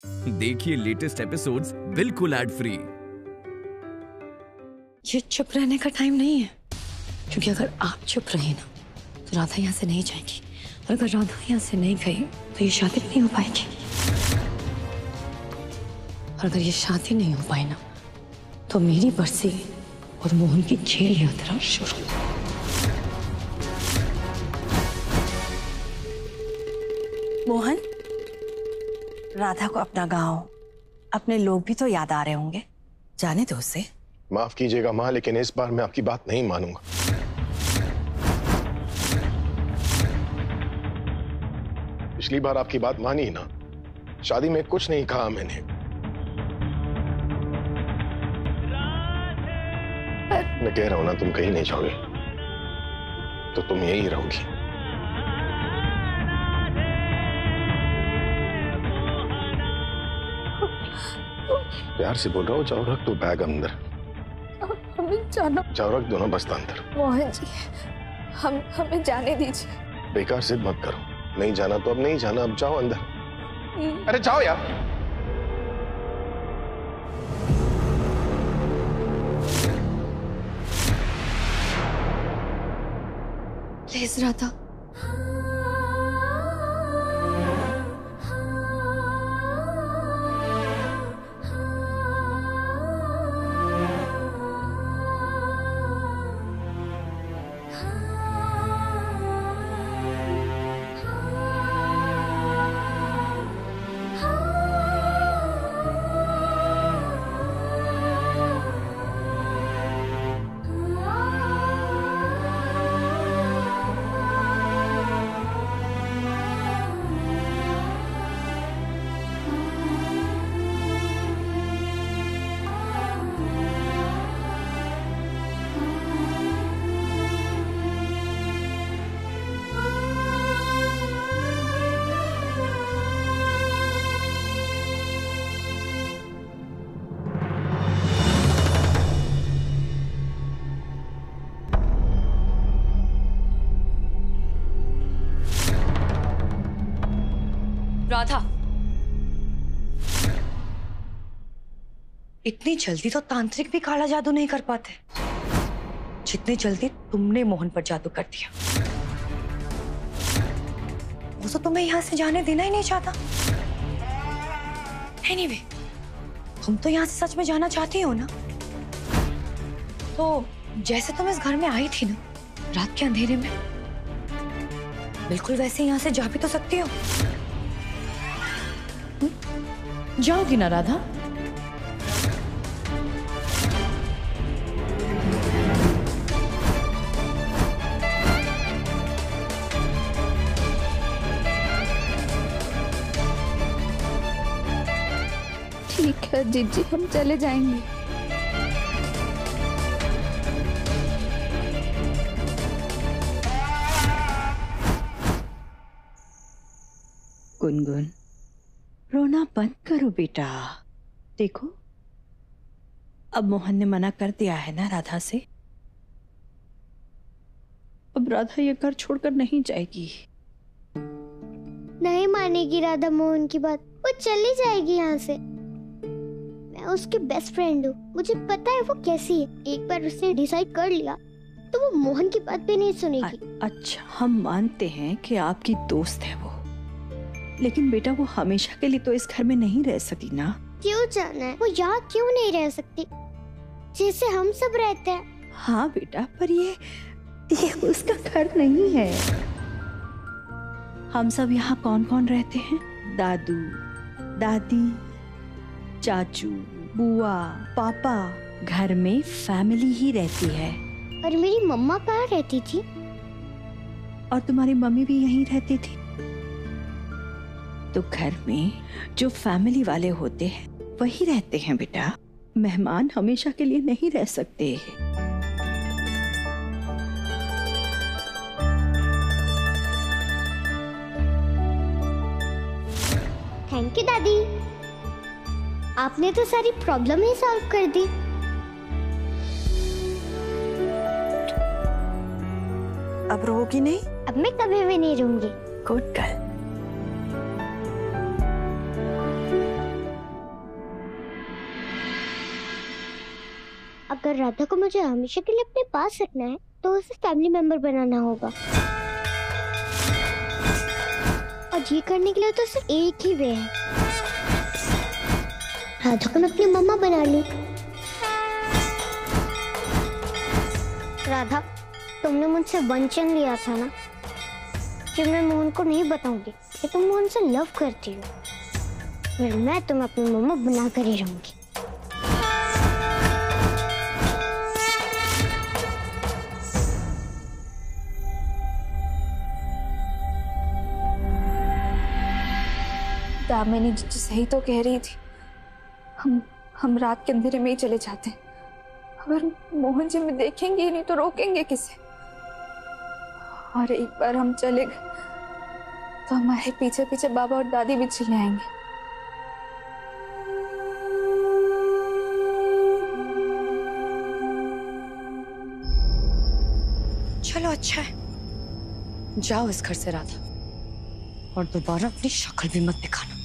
देखिए latest episodes बिल्कुल ad free. ये चुप रहने का टाइम नहीं है, क्योंकि अगर आप चुप रहे ना तो राधा यहाँ से नहीं जाएगी, और अगर राधा यहाँ से नहीं गई तो ये शादी भी नहीं हो पाएगी। और अगर ये शादी नहीं हो पाई ना तो मेरी बरसी और मोहन की जेल यात्रा शुरू। मोहन, राधा को अपना गांव, अपने लोग भी तो याद आ रहे होंगे। जाने दो उसे। माफ कीजिएगा माँ, लेकिन इस बार मैं आपकी बात नहीं मानूंगा। पिछली बार आपकी बात मानी ना, शादी में कुछ नहीं कहा मैंने। मैं कह रहा हूं ना, तुम कहीं नहीं जाओगे तो तुम यही रहोगी। प्यार से बोल रहा हूँ, जाओ रख दो बैग अंदर। हमें जाना। जाओ रख दो ना बस्ता अंदर। मोहन जी, हमें जाने दीजिए। बेकार जिद मत करो, नहीं जाना तो अब नहीं जाना, अब जाओ अंदर। अरे जाओ यार। प्लीज राधा, राधा, इतनी जल्दी तो तांत्रिक भी काला जादू नहीं कर पाते जितनी जल्दी तुमने मोहन पर जादू कर दिया। वो तो तुम्हें यहां से जाने देना ही नहीं चाहता। एनीवे, तुम तो यहां से सच में जाना चाहती हो ना, तो जैसे तुम इस घर में आई थी ना रात के अंधेरे में, बिल्कुल वैसे यहां से जा भी तो सकती हो। जाओगी ना राधा? ठीक है जीजी, हम चले जाएंगे। गुनगुन, रोना बंद करो बेटा। देखो, अब मोहन ने मना कर दिया है ना राधा से। अब राधा ये घर छोड़कर नहीं जाएगी। नहीं मानेगी राधा मोहन की बात, वो चली जाएगी यहाँ से। मैं उसकी बेस्ट फ्रेंड हूँ, मुझे पता है वो कैसी है। एक बार उसने डिसाइड कर लिया तो वो मोहन की बात भी नहीं सुनेगी। अच्छा, हम मानते हैं कि आपकी दोस्त है वो, लेकिन बेटा वो हमेशा के लिए तो इस घर में नहीं रह सकती ना। क्यों जाना है? वो यहाँ क्यों नहीं रह सकती जैसे हम सब रहते हैं? हाँ बेटा, पर ये उसका घर नहीं है। हम सब यहाँ कौन कौन रहते हैं? दादू, दादी, चाचू, बुआ, पापा। घर में फैमिली ही रहती है। और मेरी मम्मा कहाँ रहती थी? और तुम्हारी मम्मी भी यहीं रहती थी। तो घर में जो फैमिली वाले होते हैं वही रहते हैं बेटा। मेहमान हमेशा के लिए नहीं रह सकते। थैंक यू दादी, आपने तो सारी प्रॉब्लम ही सॉल्व कर दी। अब रोगी नहीं? अब मैं कभी भी नहीं रहूंगी। Good girl. अगर राधा को मुझे हमेशा के लिए अपने पास रखना है तो उसे फैमिली मेंबर बनाना होगा। और ये करने के लिए तो सिर्फ एक ही वे है, राधा को मैं अपनी मम्मा बना लूं। राधा, तुमने मुझसे वचन लिया था ना कि मैं मोहन को नहीं बताऊंगी कि तुम मोहन से लव करती हो। फिर मैं तुम्हें अपनी मम्मा बना कर ही रहूंगी। दामिनी सही तो कह रही थी, हम रात के अंधेरे में ही चले जाते हैं। अगर मोहन जी में देखेंगे ही नहीं तो रोकेंगे किसे? और एक बार हम चले गए तो हमारे पीछे पीछे बाबा और दादी भी चिल्लाएंगे। चलो अच्छा है, जाओ इस घर से राधा, और दोबारा अपनी शक्ल भी मत दिखाना।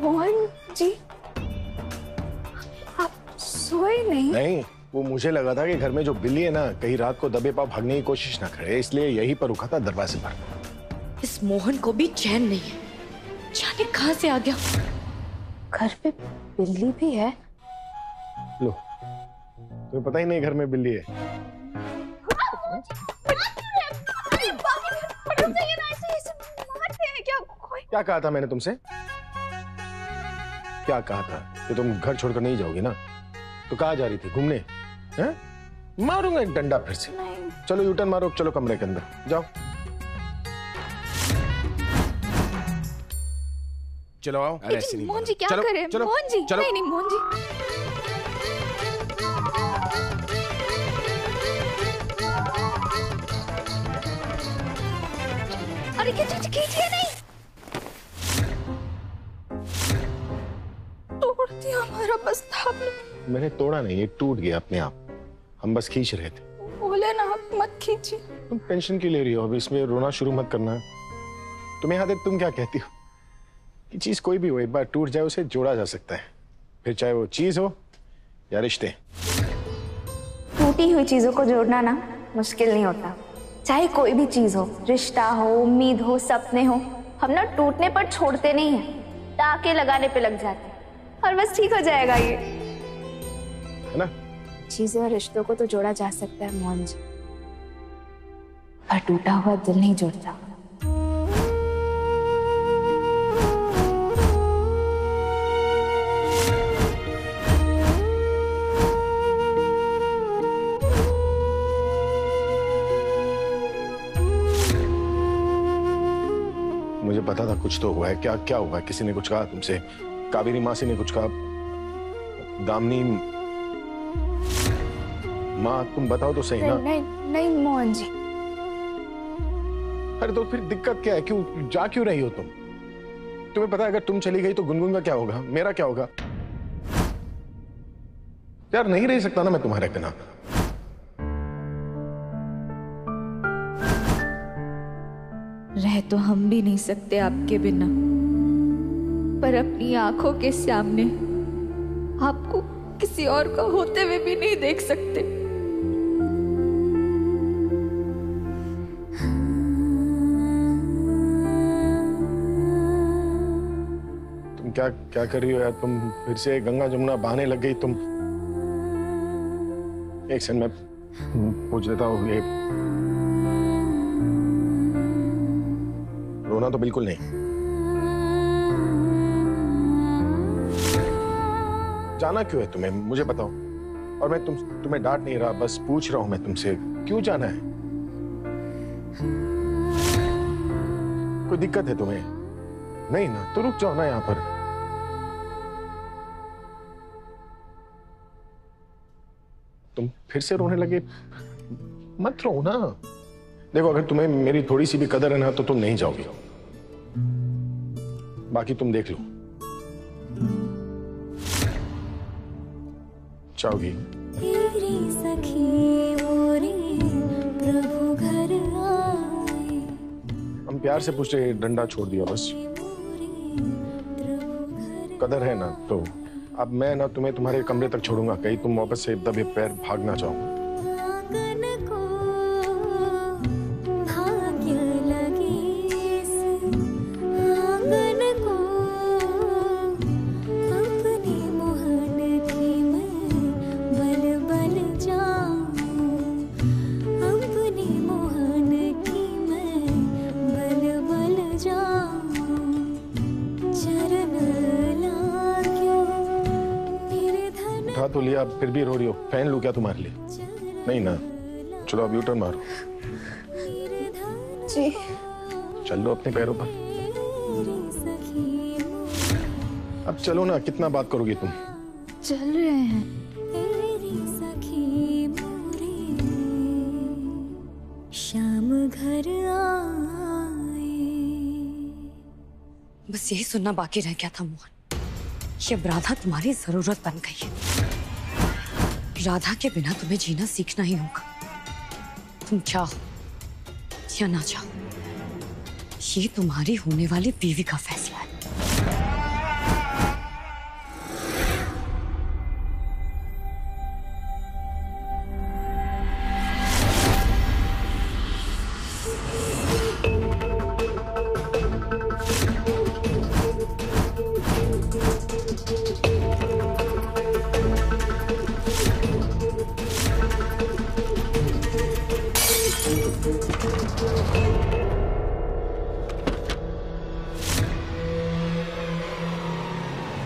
मोहन जी, आप सोए नहीं? वो मुझे लगा था कि घर में जो बिल्ली है ना, कहीं रात को दबे पाव भागने की कोशिश ना करे, इसलिए यहीं पर रुका था दरवाजे पर। इस मोहन को भी चैन नहीं है, जाने कहां से आ गया। घर पे बिल्ली भी है? लो, तुम्हें पता ही नहीं घर में बिल्ली है। क्या कहा था मैंने तुमसे? क्या कहा था कि तुम घर छोड़कर नहीं जाओगी ना? तो कहाँ जा रही थी? घूमने? हैं? मारूंगा एक डंडा फिर से। चलो यूटर्न मारो, चलो कमरे के अंदर जाओ। चलो आओ। मोहन जी क्या करें? मोहन जी, नहीं मोहन जी। अरे कीजिए नहीं, तोड़ दिया हमारा प्रस्ताव। मैंने तोड़ा नहीं, ये टूट गया अपने आप। हम बस खींच रहे थे। बोले ना आप मत खींचिए। तुम टेंशन क्यों ले रही हो? अब इसमें रोना शुरू मत करना। तुम्हें याद है तुम क्या कहती हो कि चीज कोई भी हो, एक बार टूट जाए उसे जोड़ा जा सकता है, फिर चाहे वो चीज हो या रिश्ते। टूटी हुई चीजों को जोड़ना ना मुश्किल नहीं होता। चाहे कोई भी चीज हो, रिश्ता हो, उम्मीद हो, सपने हो, हम ना टूटने पर छोड़ते नहीं हैं, टाके लगाने पे लग जाते हैं और बस ठीक हो जाएगा ये, है ना? चीजें और रिश्तों को तो जोड़ा जा सकता है मोहन जी, पर टूटा हुआ दिल नहीं जोड़ता। मुझे पता था कुछ तो हुआ है। क्या क्या हुआ है? किसी ने कुछ कहा तुमसे? कावेरी मासी ने कुछ कहा? दामिनी माँ, तुम बताओ तो सही ना। नहीं मोहन जी। अरे तो फिर दिक्कत क्या है? क्यों जा क्यों रही हो तुम? तुम्हें पता है अगर तुम चली गई तो गुनगुन का क्या होगा, मेरा क्या होगा? यार नहीं रह सकता ना मैं तुम्हारे बिना। रह तो हम भी नहीं सकते आपके बिना, पर अपनी आंखों के सामने आपको किसी और का होते हुए भी नहीं देख सकते। क्या क्या कर रही हो यार? तुम फिर से गंगा जमुना बहाने लग गई तुम। एक सेकंड मैं पूछ लेता हूँ। ये रोना तो बिल्कुल नहीं। जाना क्यों है तुम्हें, मुझे बताओ। और मैं तुम्हें डांट नहीं रहा, बस पूछ रहा हूं मैं तुमसे, क्यों जाना है? कोई दिक्कत है तुम्हें? नहीं ना, तो रुक जाओ ना यहां पर। तुम फिर से रोने लगे, मत रो ना। देखो, अगर तुम्हें मेरी थोड़ी सी भी कदर है ना, तो तुम नहीं जाओगी। बाकी तुम देख लो। जाओगी? तेरी सखी मोरी प्रभु घर आए। हम प्यार से पूछ रहे, डंडा छोड़ दिया बस। कदर है ना, तो अब मैं ना तुम्हें तुम्हारे कमरे तक छोड़ूंगा, कहीं तुम वापस से दबे पैर भाग ना जाओ। तो लिया, अब फिर भी रो रही हो। फैन लूं क्या तुम्हारे लिए? नहीं ना, चलो अब यूटर्न मारो। जी। चल लो अपने पैरों पर। अब चलो ना, कितना बात करोगी तुम? चल रहे हैं। शाम घर आए। बस यही सुनना बाकी रह गया था मोहन, ये अब राधा तुम्हारी जरूरत बन गई है। राधा के बिना तुम्हें जीना सीखना ही होगा। तुम चाहो या ना चाहो, ये तुम्हारी होने वाली बीवी का फैसला है।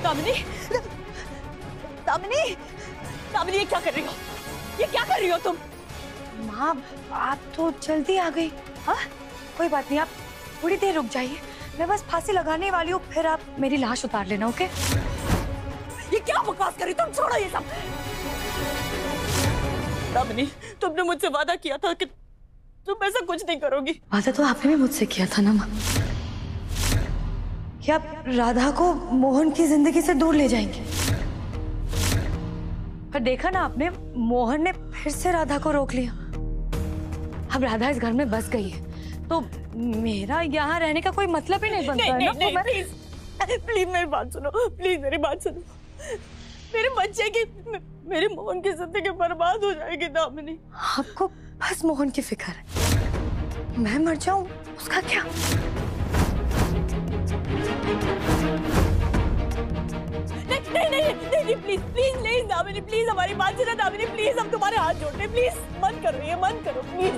दामिनी, दामिनी, दामिनी, ये क्या कर रही हो? ये क्या कर रही हो तुम? माँ, आप तो जल्दी आ गई। हाँ, कोई बात नहीं, आप थोड़ी देर रुक जाइए, मैं बस फांसी लगाने वाली हूँ, फिर आप मेरी लाश उतार लेना, ओके? ये क्या बकवास कर रही, तुम छोड़ो ये सब। दामिनी, तुमने मुझसे वादा किया था कि तुम ऐसा कुछ नहीं करोगी। वादा तो आपने भी मुझसे किया था ना माँ, कि आप राधा को मोहन की जिंदगी से दूर ले जाएंगे। पर देखा ना आपने, मोहन ने फिर से राधा को रोक लिया। अब राधा इस घर में बस गई है, तो मेरा यहाँ रहने का कोई मतलब ही नहीं बनता है ना। नहीं, प्लीज मेरी बात सुनो, प्लीज मेरी बात सुनो। मेरे बच्चे की, मेरे मोहन की जिंदगी बर्बाद हो जाएगी दामिनी। आपको बस मोहन की फिक्र है, मैं मर जाऊं उसका क्या? नहीं, प्लीज दामिनी, प्लीज हमारी बात सुनो दामिनी, प्लीज हम तुम्हारे हाथ जोड़ते हैं, प्लीज मत करो ये, मत करो प्लीज।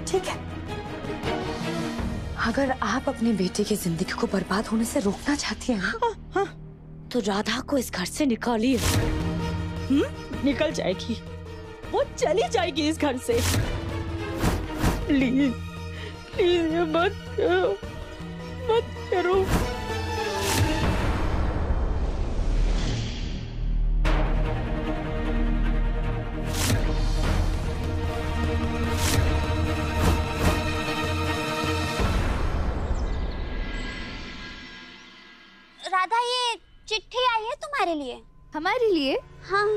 ठीक है, अगर आप अपने बेटे की जिंदगी को बर्बाद होने से रोकना चाहती हैं, हाँ, तो राधा को इस घर से निकालिए। निकल जाएगी, वो चली जाएगी इस घर से। प्लीज प्लीज ये मत करो, मत करो। राधा, ये चिट्ठी आई है तुम्हारे लिए। हमारे लिए? हाँ।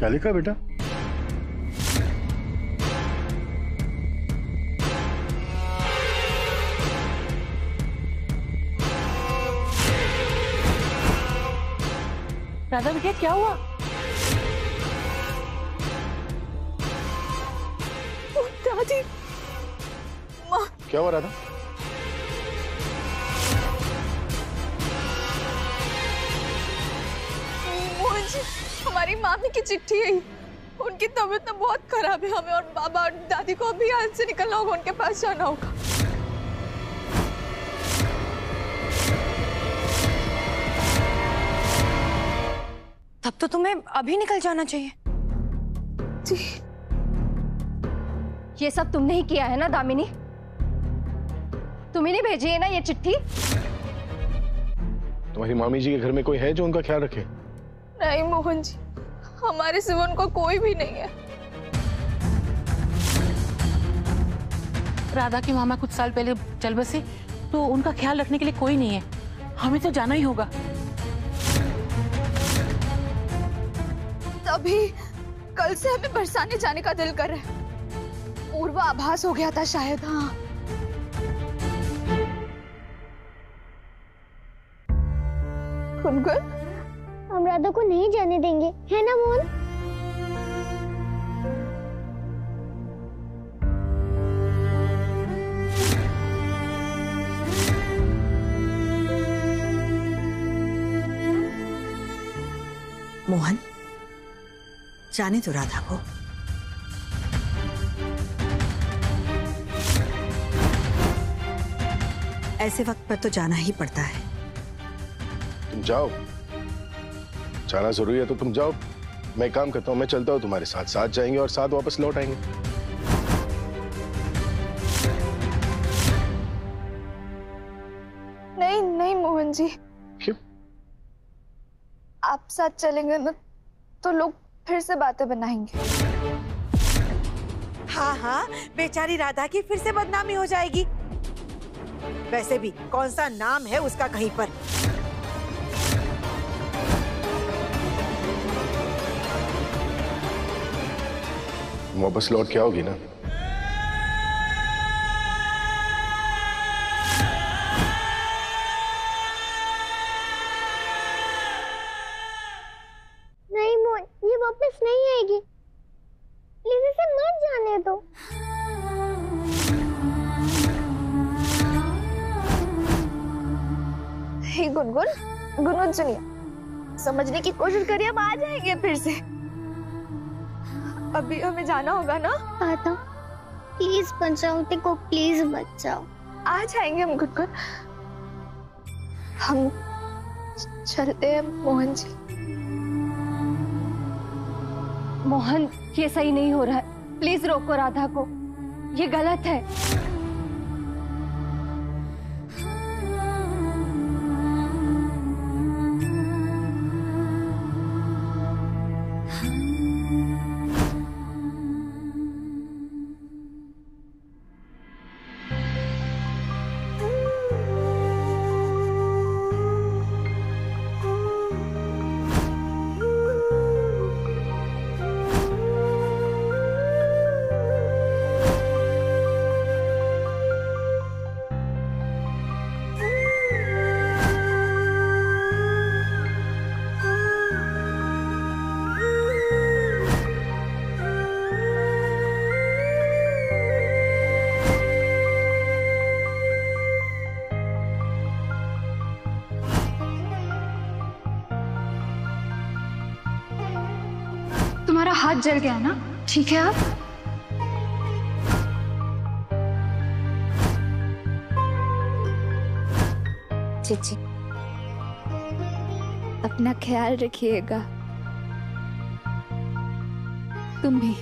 क्या लिखा बेटा? राधा बेटा क्या हुआ? दादी, माँ। क्या हुआ राधा? मोहन जी, हमारी मामी की चिट्ठी है। उनकी तबीयत तो बहुत खराब है। हमें और बाबा और दादी को अभी यहाँ से निकलना होगा, उनके पास जाना होगा। तब तो तुम्हें अभी निकल जाना चाहिए। जी। ये सब तुमने ही किया है ना दामिनी? तुम्ही ने भेजी है ना ये चिट्ठी? तुम्हारी मामी जी के घर में कोई है जो उनका ख्याल रखे? नहीं मोहन जी, हमारे सिवा उनको कोई भी नहीं है। राधा की मामा कुछ साल पहले चल बसे, तो उनका ख्याल रखने के लिए कोई नहीं है। हमें तो जाना ही होगा। तभी कल से हमें बरसाने जाने का दिल कर रहा है। पूर्वाभास हो गया था शायद। हाँ, गुनगुन, हम राधा को नहीं जाने देंगे, है ना मोहन? मोहन, जाने दो राधा को। ऐसे वक्त पर तो जाना ही पड़ता है। तुम जाओ, जाना जरूरी है तो तुम जाओ। मैं काम करता हूँ, मैं चलता हूँ तुम्हारे साथ। साथ जाएंगे और साथ वापस लौट आएंगे। नहीं नहीं मोहन जी। क्यों? आप साथ चलेंगे ना तो लोग फिर से बातें बनाएंगे। हाँ हाँ, बेचारी राधा की फिर से बदनामी हो जाएगी। वैसे भी कौन सा नाम है उसका कहीं पर। वापस लौट के आओगी ना? नहीं मोहन, ये वापस नहीं आएगी। प्लीज इसे मत जाने दो। हे गुनगुन, गुनगुन सुनिए, समझने की कोशिश करिए। हम आ जाएंगे फिर से। अभी हमें जाना होगा ना। राधा, प्लीज बचाओ देखो, प्लीज बचाओ। आ जाएंगे हम गुनगुन। हम चलते हैं मोहन जी। मोहन, ये सही नहीं हो रहा है। प्लीज रोको राधा को, ये गलत है। तुम्हारा हाथ जल गया ना? ठीक है आप? चीची, अपना ख्याल रखिएगा। तुम भी।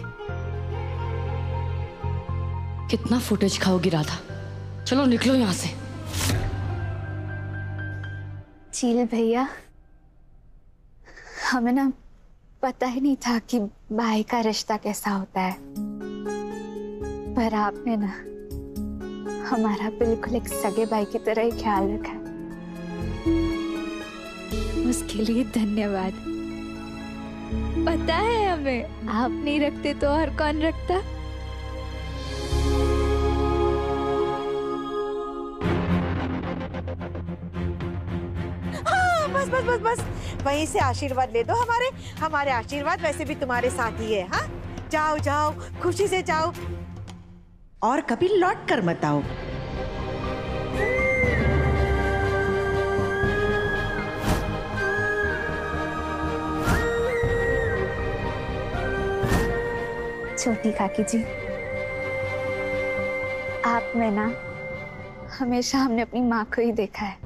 कितना फुटेज खाओगी राधा? चलो निकलो यहाँ से। चील भैया, हमें ना पता ही नहीं था कि भाई का रिश्ता कैसा होता है, पर आपने ना हमारा बिल्कुल एक सगे भाई की तरह ही ख्याल रखा है। उसके लिए धन्यवाद। पता है हमें, आप नहीं रखते तो और कौन रखता। हाँ, बस बस बस बस वहीं से आशीर्वाद ले दो हमारे आशीर्वाद वैसे भी तुम्हारे साथ ही है। हाँ, जाओ जाओ, खुशी से जाओ और कभी लौट कर मत आओ। छोटी काकी जी, आप में ना हमेशा हमने अपनी माँ को ही देखा है,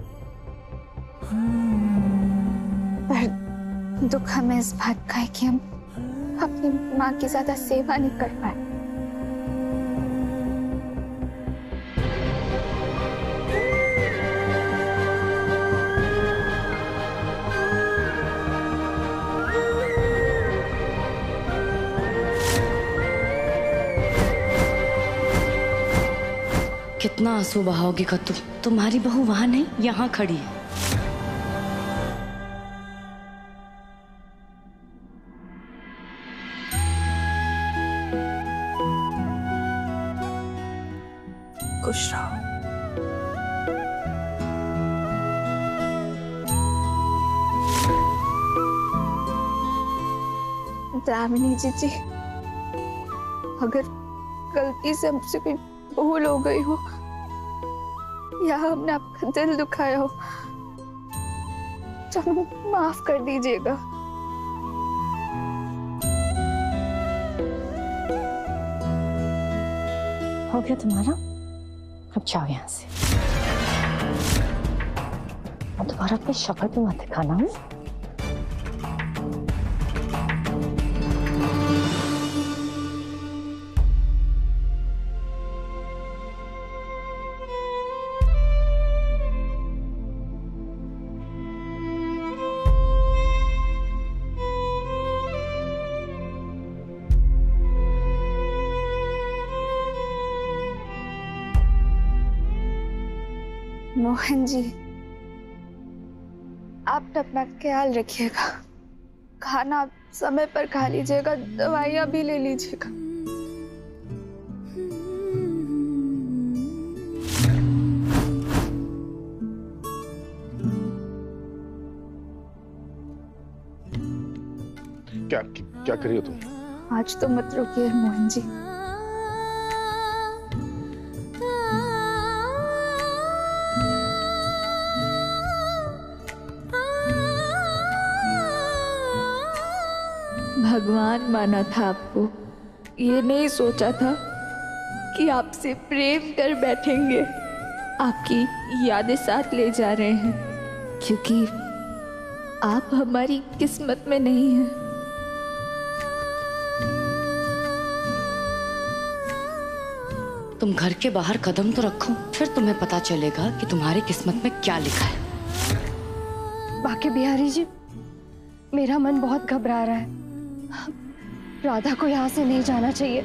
पर दुख हमें इस बात का है कि हम अपनी माँ की ज्यादा सेवा नहीं कर पाए। कितना आंसू बहाओगे कत्तू? तुम्हारी बहू वहां नहीं, यहाँ खड़ी है। खुश रहो। दामिनी जी, अगर गलती से हमसे कोई भूल हो गई हो या हमने आपका दिल दुखाया हो तो हमें माफ कर दीजिएगा। हो गया तुम्हारा? अब जाओ यहाँ से। दोबारा अपनी शक्ल पे मत दिखाना। मोहन जी, आप अपना ख्याल रखिएगा, खाना समय पर खा लीजिएगा, दवाइयाँ भी ले लीजिएगा। क्या कर रही हो तुम? आज तो मत रुकिए मोहन जी। भगवान माना था आपको, ये नहीं सोचा था कि आपसे प्रेम कर बैठेंगे, आपकी यादें साथ ले जा रहे हैं, क्योंकि आप हमारी किस्मत में नहीं हैं। तुम घर के बाहर कदम तो रखो, फिर तुम्हें पता चलेगा कि तुम्हारी किस्मत में क्या लिखा है। बाकी बिहारी जी, मेरा मन बहुत घबरा रहा है। राधा को यहाँ से नहीं जाना चाहिए।